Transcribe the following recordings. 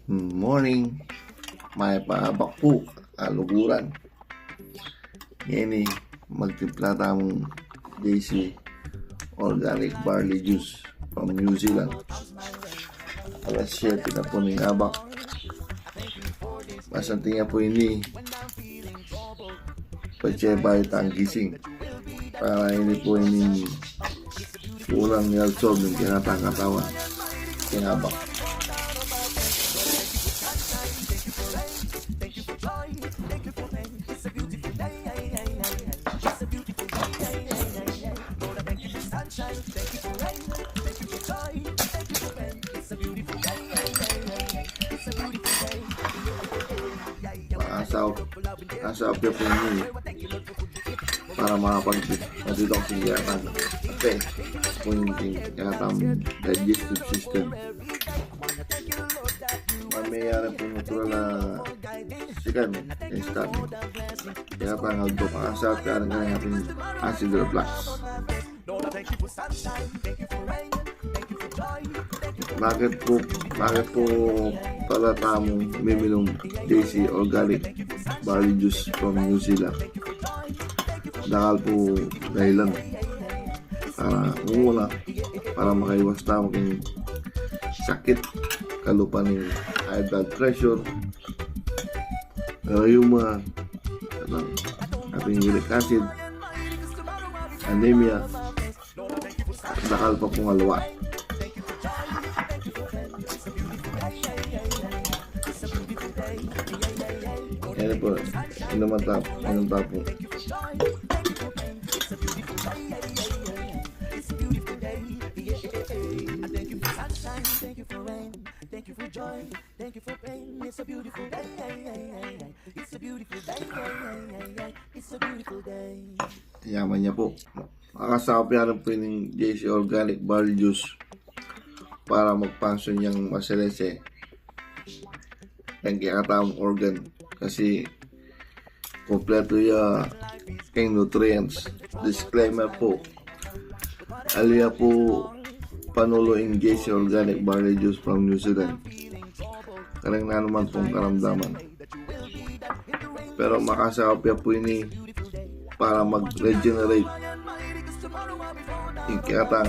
Morning, may paabak po, kaluguran. Ngayon magtimpla tamong JC Organic Barley Juice from New Zealand. Alas 7 na po ng abak. Masantinga po ini pagtsebay tang gising. Para ini po ini kulang ni absorb ng kinatang katawan. Kinabak. Asap ya po ini para makapag-detox siya kan okay kung yung katam digestive system mamayara po natural na sikan yung start kaya parang asap kaya nga yung acid reflux. Bakit po pala tamong miminom JC Organic Barley Juice from New Zealand? Dahil po dahilan para makaiwas tamo ng sakit, kalupan ng high blood pressure, rheuma, ating uric acid, anemia, dakal pa pong alawa. Yan po, inom tapo. Thank you for joy, thank you for pain. It's a beautiful day. It's a beautiful day. It's a beautiful day. Yaman niya po. Makasapya rin po yung JC Organic Barley Juice para mag-function yung maselese ang kikatawang organ kasi kompleto yung nutrients. Disclaimer po, aliya po panulo in JC Organic Barley Juice from New Zealand. Karang na naman pong karamdaman. Pero makasapya po ini para mag-regenerate yung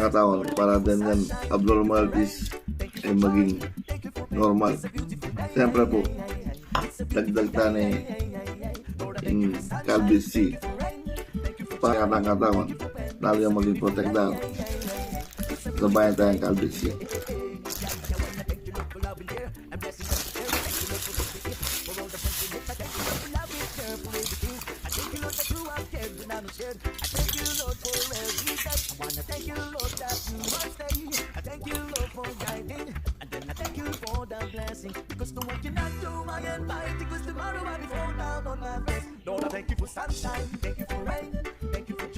katawan para din yan abnormalities ay maging normal. Siyempre po, dagdag tani yung calvicy para katawan lalo yung maging protektado. Sabayan tayong calvicy. Because the one cannot do my and fight. Because tomorrow I'll be fall down on my face. Lord, I thank you for sunshine, thank you for rain, thank you for